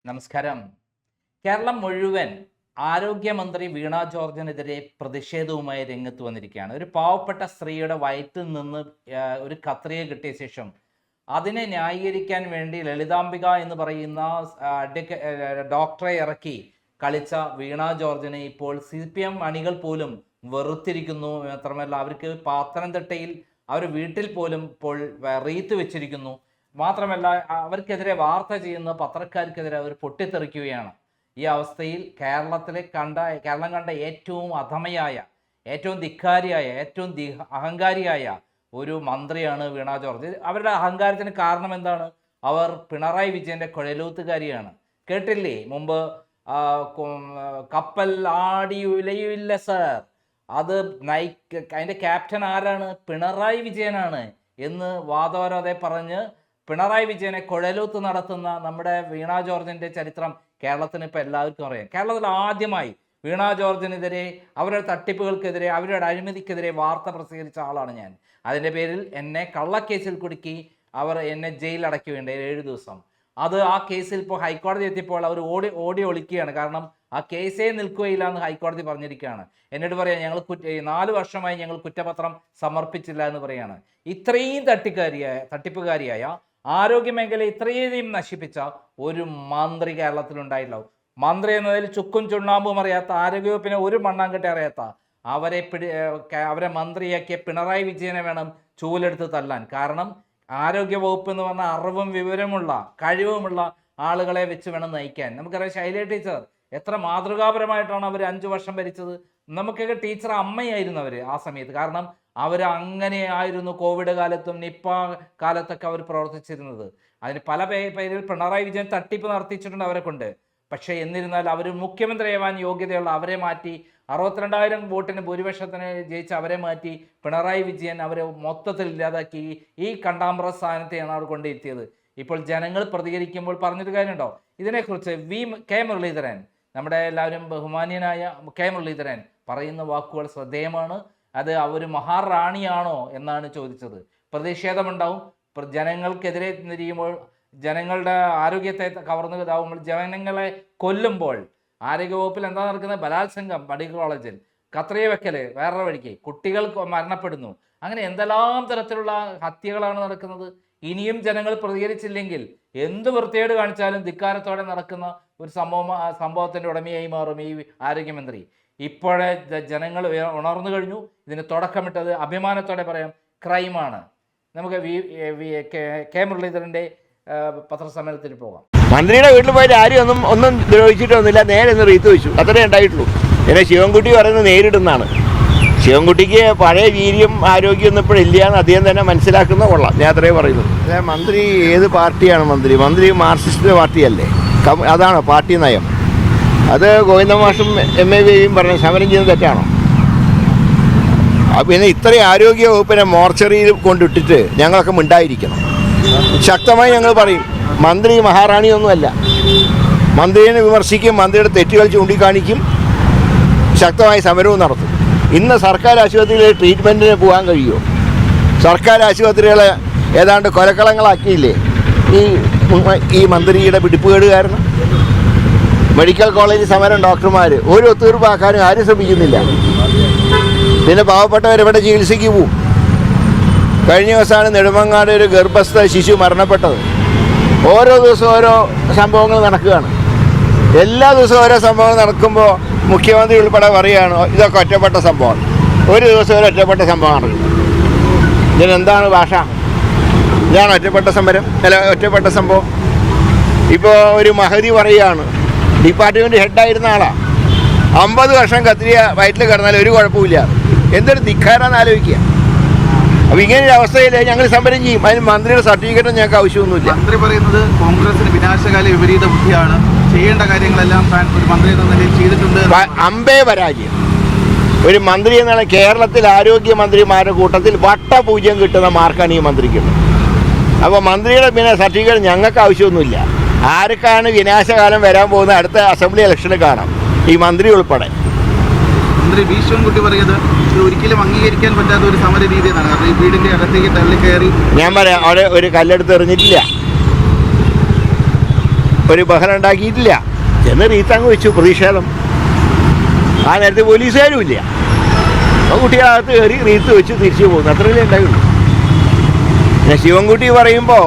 നമസ്കാരം. കേരളം മുഴുവൻ ആരോഗ്യമന്ത്രി വീണ ജോർജിനെതിരെ പ്രതിഷേധവുമായി രംഗത്ത് വന്നിരിക്കുകയാണ്. ഒരു പാവപ്പെട്ട സ്ത്രീയുടെ വയറ്റിൽ നിന്ന് ഒരു കത്രിക കിട്ടിയ ശേഷം അതിനെ ന്യായീകരിക്കാൻ വേണ്ടി ലളിതാംബിക എന്ന് പറയുന്ന ഡോക്ടറെ ഇറക്കി കളിച്ച വീണ ജോർജിനെ ഇപ്പോൾ CPM അണികൾ പോലും വെറുത്തിരിക്കുന്നു. മാത്രമല്ല, അവർക്ക് പത്തനംതിട്ടയിൽ അവർ വീട്ടിൽ പോലും ഇപ്പോൾ റീത്ത് വെച്ചിരിക്കുന്നു. മാത്രമല്ല, അവർക്കെതിരെ വാർത്ത ചെയ്യുന്ന പത്രക്കാർക്കെതിരെ അവർ പൊട്ടിത്തെറിക്കുകയാണ്. ഈ അവസ്ഥയിൽ കേരളം കണ്ട ഏറ്റവും അധമയായ, ഏറ്റവും ധിക്കാരിയായ, ഏറ്റവും അഹങ്കാരിയായ ഒരു മന്ത്രിയാണ് വീണ ജോർജ്. അവരുടെ അഹങ്കാരത്തിന് കാരണം എന്താണ്? അവർ പിണറായി വിജയന്റെ കുഴലൂത്തുകാരിയാണ്. കേട്ടില്ലേ മുമ്പ് കപ്പൽ ആടി ഉലയില്ല സർ, അത് അതിന്റെ ക്യാപ്റ്റൻ ആരാണ്? പിണറായി വിജയനാണ് എന്ന് വാദോരാതെ പറഞ്ഞ് പിണറായി വിജയനെ കുഴലൂത്ത് നടത്തുന്ന നമ്മുടെ വീണ ജോർജിന്റെ ചരിത്രം കേരളത്തിന് ഇപ്പം എല്ലാവർക്കും അറിയാം. കേരളത്തിൽ ആദ്യമായി വീണ ജോർജിനെതിരെ, അവരുടെ തട്ടിപ്പുകൾക്കെതിരെ, അവരുടെ അഴിമതിക്കെതിരെ വാർത്ത പ്രസിദ്ധീകരിച്ച ആളാണ് ഞാൻ. അതിൻ്റെ പേരിൽ എന്നെ കള്ളക്കേസിൽ കുടുക്കി അവർ എന്നെ ജയിലടക്കി വേണ്ട 7 ദിവസം. ആ കേസിൽ ഇപ്പോൾ ഹൈക്കോടതി എത്തിയപ്പോൾ അവർ ഓടി ഒളിക്കുകയാണ്. കാരണം ആ കേസേ നിൽക്കുകയില്ല എന്ന് ഹൈക്കോടതി പറഞ്ഞിരിക്കുകയാണ്. എന്നോട് പറയാം, ഞങ്ങൾ 4 വർഷമായി ഞങ്ങൾ കുറ്റപത്രം സമർപ്പിച്ചില്ല എന്ന് പറയാണ്. ഇത്രയും തട്ടിപ്പുകാരിയായ ആരോഗ്യ മേഖല ഇത്രയും നശിപ്പിച്ച ഒരു മന്ത്രി കേരളത്തിലുണ്ടായില്ല. മന്ത്രി എന്നതിൽ ചുക്കും ചുണ്ണാമ്പും അറിയാത്ത, ആരോഗ്യവകുപ്പിനെ ഒരു മണ്ണാങ്കട്ടി അറിയാത്ത അവരെ മന്ത്രിയാക്കിയ പിണറായി വിജയനെ വേണം ചൂലെടുത്ത് തല്ലാൻ. കാരണം ആരോഗ്യവകുപ്പ് എന്ന് പറഞ്ഞാൽ അറിവും വിവരമുള്ള കഴിവുമുള്ള ആളുകളെ വെച്ച് വേണം നയിക്കാൻ. നമുക്കറിയാം, ശൈലജ ടീച്ചർ എത്ര മാതൃകാപരമായിട്ടാണ് അവർ 5 വർഷം ഭരിച്ചത്. നമുക്കൊക്കെ ടീച്ചർ അമ്മയായിരുന്നു അവർ ആ സമയത്ത്. കാരണം അവർ അങ്ങനെയായിരുന്നു കോവിഡ് കാലത്തും നിപ്പ കാലത്തൊക്കെ അവർ പ്രവർത്തിച്ചിരുന്നത്. അതിന് പല പേരിൽ പിണറായി വിജയൻ തട്ടിപ്പ് നടത്തിച്ചിട്ടുണ്ട് അവരെ കൊണ്ട്. പക്ഷേ എന്നിരുന്നാൽ അവർ മുഖ്യമന്ത്രിയാവാൻ യോഗ്യതയുള്ള അവരെ മാറ്റി, 62,000 വോട്ടിന് ഭൂരിപക്ഷത്തിന് ജയിച്ച് അവരെ മാറ്റി പിണറായി വിജയൻ അവരെ മൊത്തത്തിൽ ഇല്ലാതാക്കി ഈ കണ്ടാമ്പ്ര സ്ഥാനത്തെയാണ് അവർ കൊണ്ടിരുത്തിയത്. ഇപ്പോൾ ജനങ്ങൾ പ്രതികരിക്കുമ്പോൾ പറഞ്ഞൊരു കാര്യമുണ്ടോ? ഇതിനെക്കുറിച്ച് കെ മുരളീധരൻ, നമ്മുടെ എല്ലാവരും ബഹുമാന്യനായ കെ മുരളീധരൻ പറയുന്ന വാക്കുകൾ ശ്രദ്ധേയമാണ്. അത് അവർ മഹാറാണിയാണോ എന്നാണ് ചോദിച്ചത്. പ്രതിഷേധമുണ്ടാവും. ജനങ്ങൾക്കെതിരെ തിരിയുമ്പോൾ, ജനങ്ങളുടെ ആരോഗ്യത്തെ കവർന്നതാവുമ്പോൾ, ജനങ്ങളെ കൊല്ലുമ്പോൾ, ആരോഗ്യവകുപ്പിൽ എന്താ നടക്കുന്നത്? ബലാത്സംഗം മെഡിക്കൽ കോളേജിൽ, കത്രിക വെക്കല് വേറൊരു വഴിക്ക്, കുട്ടികൾ മരണപ്പെടുന്നു. അങ്ങനെ എന്തെല്ലാം തരത്തിലുള്ള ഹത്യകളാണ് നടക്കുന്നത്. ഇനിയും ജനങ്ങൾ പ്രതികരിച്ചില്ലെങ്കിൽ എന്ത് വൃത്തികേട് കാണിച്ചാലും ധിക്കാരത്തോടെ നടക്കുന്ന ഒരു സംഭവത്തിൻ്റെ ഉടമയായി മാറും ഈ ആരോഗ്യമന്ത്രി. ഇപ്പോഴേ ജനങ്ങൾ ഉണർന്നു കഴിഞ്ഞു. ഇതിന് തുടക്കമിട്ടത് അഭിമാനത്തോടെ പറയാം ക്രൈമാണ്. നമുക്ക് കെ മുരളീധരൻ്റെ പത്രസമ്മേളനത്തിൽ പോകാം. മന്ത്രിയുടെ വീട്ടിൽ പോയിട്ട് ആരും ഒന്നും ദ്രോഹിച്ചിട്ടൊന്നുമില്ല, നേരെ ഒന്ന് റീത്ത് വെച്ചു, അത്രേ ഉണ്ടായിട്ടുള്ളൂ. പിന്നെ ശിവൻകുട്ടി പറയുന്നത് നേരിടുന്നതാണ്. ശിവൻകുട്ടിക്ക് പഴയ വീര്യം ആരോഗ്യമൊന്നും ഇപ്പോഴില്ല എന്ന് അദ്ദേഹം തന്നെ മനസ്സിലാക്കുന്ന കൊള്ളാം. ഞാൻ അത്രേ പറയുന്നു. മന്ത്രി ഏത് പാർട്ടിയാണ്? മന്ത്രി മാർക്സിസ്റ്റ് പാർട്ടിയല്ലേ? അതാണോ പാർട്ടി നയം? അത് ഗോവിന്ദമാഷും MAVയും പറഞ്ഞ സമരം ചെയ്യുന്നത് തെറ്റാണോ? പിന്നെ ഇത്രയും ആരോഗ്യ വകുപ്പിനെ മോർച്ചറിയിൽ കൊണ്ടിട്ടിട്ട് ഞങ്ങളൊക്കെ മിണ്ടായിരിക്കണം. ശക്തമായി ഞങ്ങൾ പറയും, മന്ത്രി മഹാറാണിയൊന്നുമല്ല. മന്ത്രിയെ വിമർശിക്കും, മന്ത്രിയുടെ തെറ്റുകൾ ചൂണ്ടിക്കാണിക്കും, ശക്തമായി സമരവും നടത്തും. ഇന്ന് സർക്കാർ ആശുപത്രിയിൽ ട്രീറ്റ്മെൻറ്റിന് പോകാൻ കഴിയുമോ? സർക്കാർ ആശുപത്രികളെ ഏതാണ്ട് കൊലക്കളങ്ങളാക്കിയില്ലേ ഈ മന്ത്രിയുടെ പിടിപ്പുകേട് കാരണം? മെഡിക്കൽ കോളേജ് സമരം ഡോക്ടർമാർ ഒരു ഒത്തുതീർപ്പാക്കാനും ആരും ശ്രമിക്കുന്നില്ല. പിന്നെ പാവപ്പെട്ടവരെവിടെ ചികിത്സയ്ക്ക് പോവും? കഴിഞ്ഞ ദിവസമാണ് നെടുമങ്ങാട് ഒരു ഗർഭസ്ഥ ശിശു മരണപ്പെട്ടത്. ഓരോ ദിവസവും ഓരോ സംഭവങ്ങൾ നടക്കുകയാണ്. എല്ലാ ദിവസവും ഓരോ സംഭവങ്ങൾ നടക്കുമ്പോൾ മുഖ്യമന്ത്രി ഉൾപ്പെടെ പറയുകയാണ് ഇതൊക്കെ ഒറ്റപ്പെട്ട സംഭവം. ഒരു ദിവസം ഒരു ഒറ്റപ്പെട്ട സംഭവം നടക്കും. ഇതിനെന്താണ് ഭാഷ? ഇതാണ് ഒറ്റപ്പെട്ട സമരം, ഒറ്റപ്പെട്ട സംഭവം. ഇപ്പോൾ ഒരു മഹതി പറയുകയാണ്, ഡിപ്പാർട്ട്മെൻറ്റ് ഹെഡായിരുന്ന ആളാണ്, 50 വർഷം കത്തിരിയ വയറ്റിൽ കിടന്നാൽ ഒരു കുഴപ്പമില്ല. എന്തൊരു ധിക്കാരാന്ന് ആലോചിക്കുക. അപ്പോൾ ഇങ്ങനൊരു അവസ്ഥയിൽ ഞങ്ങൾ സമരം ചെയ്യും. അതിന് മന്ത്രിയുടെ സർട്ടിഫിക്കറ്റും ഞങ്ങൾക്ക് ആവശ്യമൊന്നുമില്ല. മന്ത്രി പറയുന്നത് കോൺഗ്രസിന് വിനാശകാല വിപരീത ബുദ്ധിയാണ്, ചെയ്യേണ്ട കാര്യങ്ങളെല്ലാം ഒരു മന്ത്രി എന്ന നിലയിൽ ചെയ്തിട്ടുണ്ട്. അമ്പേ പരാജയം. ഒരു മന്ത്രി എന്നാണ് കേരളത്തിൽ ആരോഗ്യമന്ത്രിമാരുടെ കൂട്ടത്തിൽ വട്ടപൂജ്യം കിട്ടുന്ന മാർക്കാണ് ഈ മന്ത്രിക്കുള്ളത്. അപ്പോൾ മന്ത്രിയുടെ പിന്നെ സർട്ടിഫിക്കറ്റ് ഞങ്ങൾക്ക് ആവശ്യമൊന്നുമില്ല. ആർക്കാണ് വിനാശകാലം വരാൻ പോകുന്ന അടുത്ത അസംബ്ലി ഇലക്ഷന് കാണാം, ഈ മന്ത്രി ഉൾപ്പെടെ. മന്ത്രി വി ശിവൻകുട്ടി പറയുന്നത് ഇത് ഒരിക്കലും അംഗീകരിക്കാൻ പറ്റാത്ത ഒരു സമര രീതി എന്നാണ്. കാരണം ഈ വീടിൻ്റെ അകത്തേക്ക് തള്ളി കയറി, ഞാൻ പറയാം, അവിടെ ഒരു കല്ലെടുത്ത് എറിഞ്ഞിട്ടില്ല. ഒരു ബഹളം ഉണ്ടാക്കിയിട്ടില്ല. ചെന്ന് റീത്തങ്ങ് വെച്ചു, പ്രതിഷേധം. ആ നേരത്തെ പോലീസുകാരും ഇല്ല. അപ്പോൾ കുട്ടികളകത്ത് കയറി റീത്ത് വെച്ച് തിരിച്ചു പോകുന്നു, അത്രയല്ലേ ഉണ്ടായുള്ളൂ. പിന്നെ ശിവൻകുട്ടി പറയുമ്പോൾ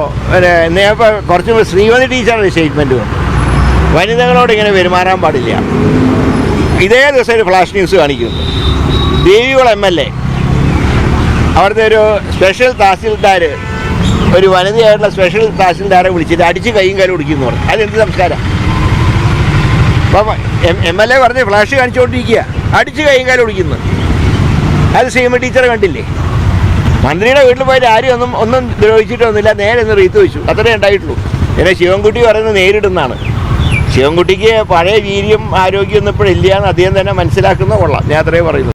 നേരത്തെ കുറച്ച് ശ്രീമതി ടീച്ചറുടെ സ്റ്റേറ്റ്മെൻറ്റ് വന്നു, വനിതകളോട് ഇങ്ങനെ പെരുമാറാൻ പാടില്ല. ഇതേ ദിവസം ഒരു ഫ്ലാഷ് ന്യൂസ് കാണിക്കുന്നു. ദേവികുളം MLA അവിടുത്തെ ഒരു സ്പെഷ്യൽ തഹസിൽദാർ ഒരു വനിതയായിട്ടുള്ള സ്പെഷ്യൽ തഹസിൽദാരെ വിളിച്ചിട്ട് അടിച്ച് കൈയും കാലും ഒടിക്കുന്നു പറഞ്ഞു. അതെന്ത് സംസ്കാരം? അപ്പം MLA പറഞ്ഞ് ഫ്ലാഷ് കാണിച്ചുകൊണ്ടിരിക്കുക, അടിച്ച് കൈയും കാലും ഒടിക്കുന്നു. അത് ശ്രീമതി ടീച്ചർ കണ്ടില്ലേ? മന്ത്രിയുടെ വീട്ടിൽ പോയിട്ട് ആരും ഒന്നും ദ്രോഹിച്ചിട്ടൊന്നുമില്ല, നേരെ ഒന്ന് റീത്ത് വെച്ചു, അത്രേ ഉണ്ടായിട്ടുള്ളൂ. പിന്നെ ശിവൻകുട്ടി പറയുന്നത് നേരിടുന്നതാണ്. ശിവൻകുട്ടിക്ക് പഴയ വീര്യം ആരോഗ്യമൊന്നും ഇപ്പോഴില്ല എന്ന് അദ്ദേഹം തന്നെ മനസ്സിലാക്കുന്ന കൊള്ളാം. ഞാൻ അത്രേ പറയുന്നു.